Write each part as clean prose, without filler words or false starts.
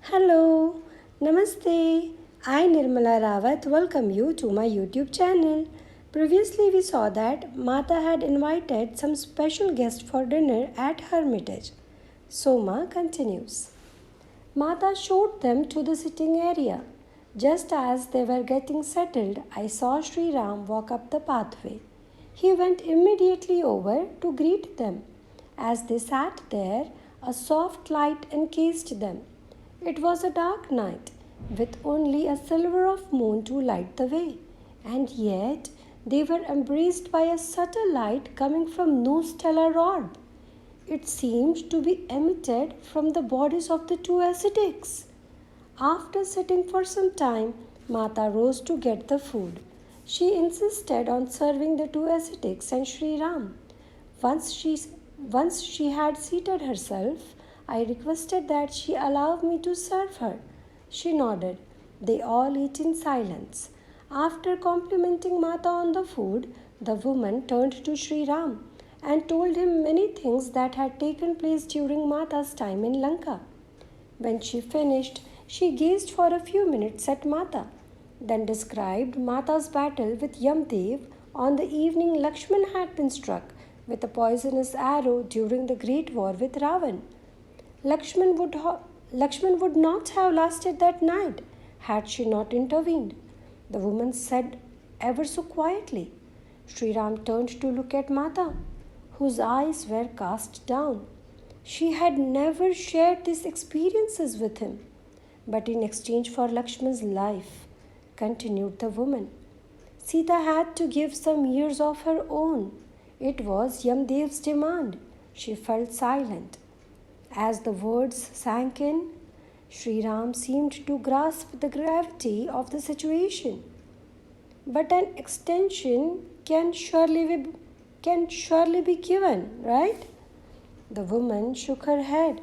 Hello, Namaste. I Nirmala Rawat welcome you to my YouTube channel. Previously, we saw that Mata had invited some special guests for dinner at Hermitage. Soma continues. Mata showed them to the sitting area. Just as they were getting settled, I saw Shri Ram walk up the pathway. He went immediately over to greet them. As they sat there, a soft light encased them. It was a dark night, with only a silver of moon to light the way, and yet they were embraced by a subtle light coming from no stellar orb. It seemed to be emitted from the bodies of the two ascetics. After sitting for some time, Mata rose to get the food. She insisted on serving the two ascetics and Shri Ram. Once she, once she had seated herself, I requested that she allow me to serve her. She nodded. They all ate in silence. After complimenting Mata on the food, the woman turned to Shri Ram and told him many things that had taken place during Mata's time in Lanka. When she finished, she gazed for a few minutes at Mata, then described Mata's battle with Yam Dev on the evening Laxman had been struck with a poisonous arrow during the great war with Ravan. Lakshman would not have lasted that night had she not intervened, the woman said ever so quietly. Sri Ram turned to look at Mata, whose eyes were cast down. She had never shared these experiences with him. But in exchange for Lakshman's life, continued the woman, Sita had to give some years of her own. It was Yam Dev's demand. She felt silent. As the words sank in, Sri Ram seemed to grasp the gravity of the situation. But an extension can surely be given, right? The woman shook her head.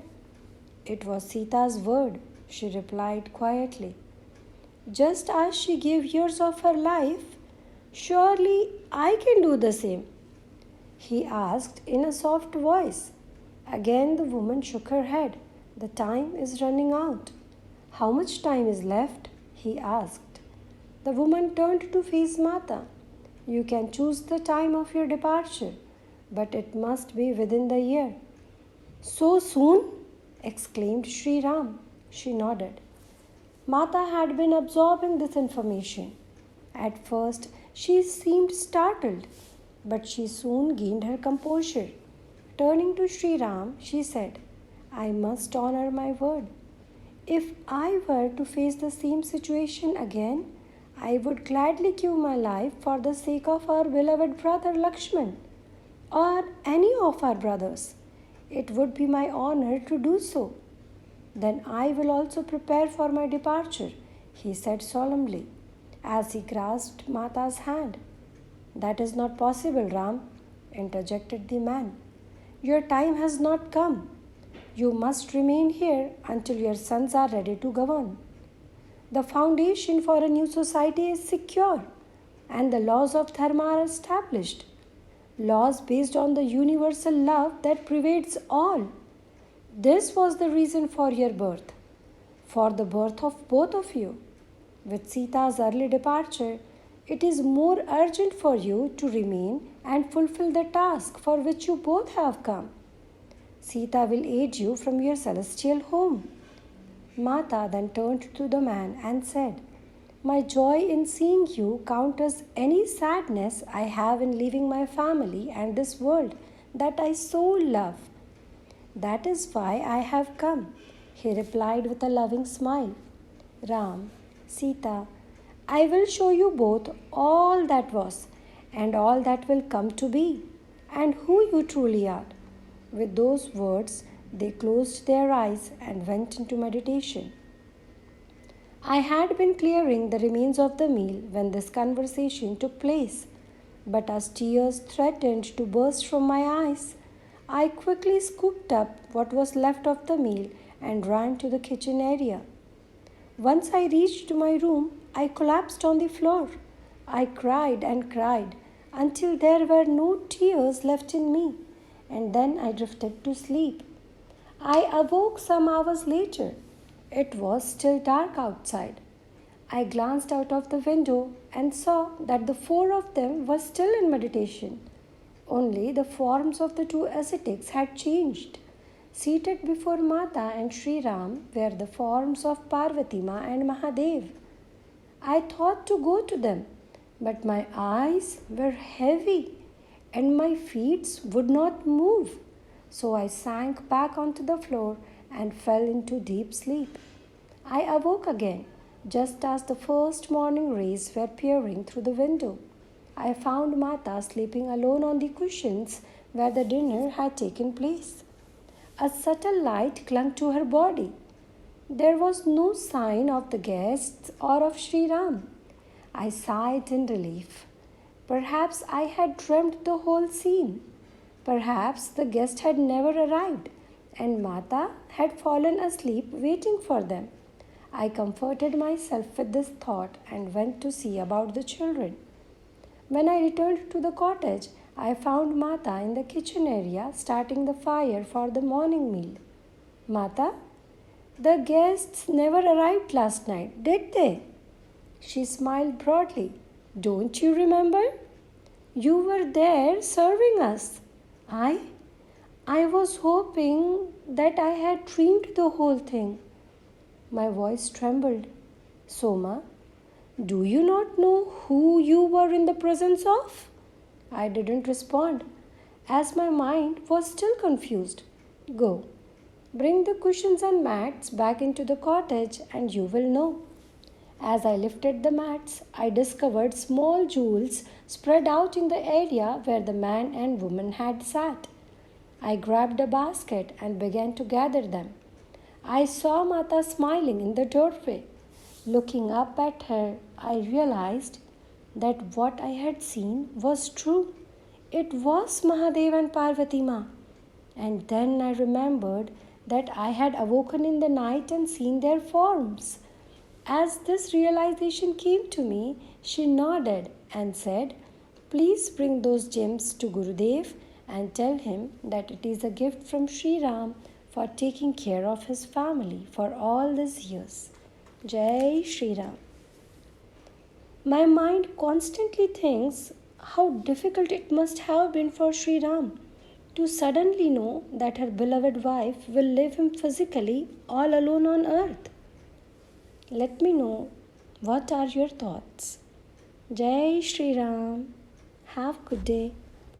It was Sita's word, she replied quietly. Just as she gave years of her life, surely I can do the same, he asked in a soft voice. Again the woman shook her head. The time is running out. How much time is left? He asked. The woman turned to face Mata. You can choose the time of your departure, but it must be within the year. So soon? Exclaimed Sri Ram. She nodded. Mata had been absorbing this information. At first, she seemed startled, but she soon gained her composure. Turning to Sri Ram, she said, I must honor my word. If I were to face the same situation again, I would gladly give my life for the sake of our beloved brother Laxman, or any of our brothers. It would be my honor to do so. Then I will also prepare for my departure, he said solemnly, as he grasped Mata's hand. That is not possible, Ram, interjected the man. Your time has not come. You must remain here until your sons are ready to govern. The foundation for a new society is secure, and the laws of Dharma are established. Laws based on the universal love that pervades all. This was the reason for your birth, for the birth of both of you. With Sita's early departure, it is more urgent for you to remain and fulfill the task for which you both have come. Sita will aid you from your celestial home. Mata then turned to the man and said, My joy in seeing you counters any sadness I have in leaving my family and this world that I so love. That is why I have come, he replied with a loving smile. Ram, Sita, I will show you both all that was and all that will come to be, and who you truly are. With those words, they closed their eyes and went into meditation. I had been clearing the remains of the meal when this conversation took place, but as tears threatened to burst from my eyes, I quickly scooped up what was left of the meal and ran to the kitchen area. Once I reached my room, I collapsed on the floor. I cried and cried until there were no tears left in me, and then I drifted to sleep. I awoke some hours later. It was still dark outside. I glanced out of the window and saw that the four of them were still in meditation. Only the forms of the two ascetics had changed. Seated before Mata and Shri Ram were the forms of Parvati Ma and Mahadev. I thought to go to them, but my eyes were heavy and my feet would not move. So I sank back onto the floor and fell into deep sleep. I awoke again just as the first morning rays were peering through the window. I found Mata sleeping alone on the cushions where the dinner had taken place. A subtle light clung to her body. There was no sign of the guests or of Shri Ram. I sighed in relief. Perhaps I had dreamt the whole scene. Perhaps the guest had never arrived and Mata had fallen asleep waiting for them. I comforted myself with this thought and went to see about the children. When I returned to the cottage, I found Mata in the kitchen area starting the fire for the morning meal. Mata, the guests never arrived last night, did they? She smiled broadly. Don't you remember? You were there serving us. I was hoping that I had dreamed the whole thing. My voice trembled. Soma, do you not know who you were in the presence of? I didn't respond, as my mind was still confused. Go, bring the cushions and mats back into the cottage and you will know. As I lifted the mats, I discovered small jewels spread out in the area where the man and woman had sat. I grabbed a basket and began to gather them. I saw Mata smiling in the doorway. Looking up at her, I realized that what I had seen was true. It was Mahadev and Parvati Ma. And then I remembered that I had awoken in the night and seen their forms. As this realization came to me, she nodded and said, Please bring those gems to Gurudev and tell him that it is a gift from Shri Ram for taking care of his family for all these years. Jai Shri Ram. My mind constantly thinks how difficult it must have been for Shri Ram to suddenly know that her beloved wife will leave him physically all alone on earth. Let me know what are your thoughts. Jai Shri Ram. Have a good day.